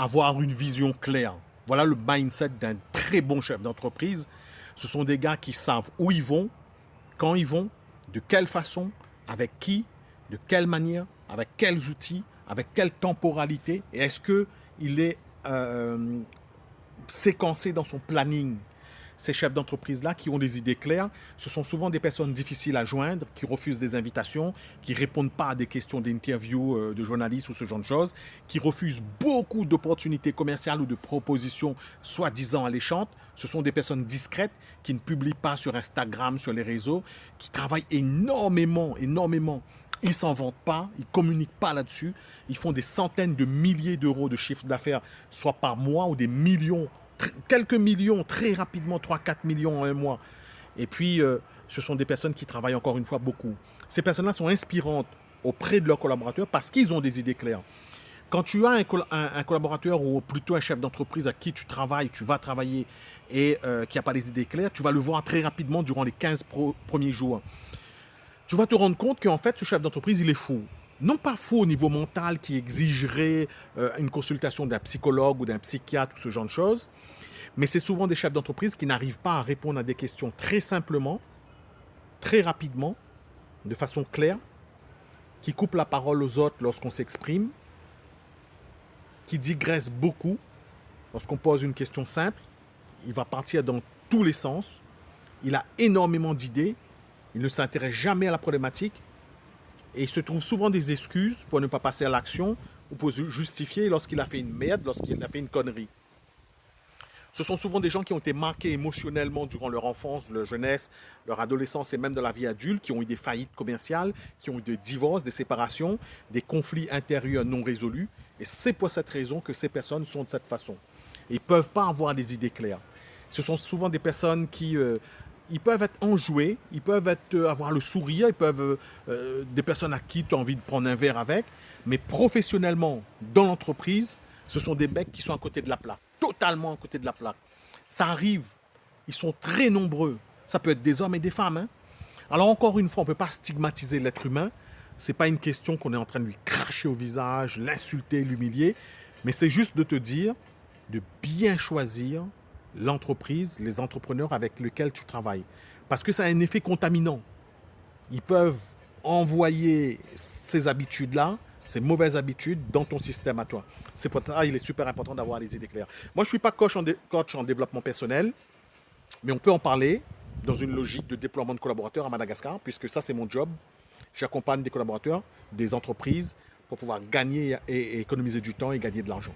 avoir une vision claire. Voilà le mindset d'un très bon chef d'entreprise. Ce sont des gars qui savent où ils vont, quand ils vont, de quelle façon, avec qui, de quelle manière, avec quels outils, avec quelle temporalité, et est-ce qu'il est séquencé dans son planning. Ces chefs d'entreprise-là qui ont des idées claires, ce sont souvent des personnes difficiles à joindre, qui refusent des invitations, qui ne répondent pas à des questions d'interview de journalistes ou ce genre de choses, qui refusent beaucoup d'opportunités commerciales ou de propositions soi-disant alléchantes. Ce sont des personnes discrètes qui ne publient pas sur Instagram, sur les réseaux, qui travaillent énormément, énormément. Ils ne s'en vantent pas, ils ne communiquent pas là-dessus. Ils font des centaines de milliers d'euros de chiffre d'affaires, soit par mois, ou des millions, quelques millions, très rapidement, 3 4 millions en un mois. Et puis, ce sont des personnes qui travaillent encore une fois beaucoup. Ces personnes-là sont inspirantes auprès de leurs collaborateurs parce qu'ils ont des idées claires. Quand tu as un collaborateur ou plutôt un chef d'entreprise à qui tu travailles, tu vas travailler et qui n'a pas les idées claires, tu vas le voir très rapidement durant les 15 premiers jours. Tu vas te rendre compte qu'en fait, ce chef d'entreprise, il est fou. Non pas fou au niveau mental qui exigerait une consultation d'un psychologue ou d'un psychiatre ou ce genre de choses, mais c'est souvent des chefs d'entreprise qui n'arrivent pas à répondre à des questions très simplement, très rapidement, de façon claire, qui coupent la parole aux autres lorsqu'on s'exprime, qui digressent beaucoup. Lorsqu'on pose une question simple, il va partir dans tous les sens. Il a énormément d'idées. Il ne s'intéresse jamais à la problématique. Et il se trouve souvent des excuses pour ne pas passer à l'action ou pour justifier lorsqu'il a fait une merde, lorsqu'il a fait une connerie. Ce sont souvent des gens qui ont été marqués émotionnellement durant leur enfance, leur jeunesse, leur adolescence et même dans la vie adulte, qui ont eu des faillites commerciales, qui ont eu des divorces, des séparations, des conflits intérieurs non résolus. Et c'est pour cette raison que ces personnes sont de cette façon. Et ils ne peuvent pas avoir des idées claires. Ce sont souvent des personnes qui ils peuvent être enjoués, ils peuvent être, avoir le sourire, ils peuvent des personnes à qui tu as envie de prendre un verre avec, mais professionnellement, dans l'entreprise, ce sont des mecs qui sont à côté de la plaque, totalement à côté de la plaque. Ça arrive, ils sont très nombreux. Ça peut être des hommes et des femmes. Hein. Alors encore une fois, on ne peut pas stigmatiser l'être humain. Ce n'est pas une question qu'on est en train de lui cracher au visage, l'insulter, l'humilier, mais c'est juste de te dire de bien choisir l'entreprise, les entrepreneurs avec lesquels tu travailles. Parce que ça a un effet contaminant. Ils peuvent envoyer ces habitudes-là, ces mauvaises habitudes dans ton système à toi. C'est pour ça qu'il est super important d'avoir les idées claires. Moi, je ne suis pas coach en développement personnel, mais on peut en parler dans une logique de déploiement de collaborateurs à Madagascar, puisque ça, c'est mon job. J'accompagne des collaborateurs, des entreprises, pour pouvoir gagner et économiser du temps et gagner de l'argent.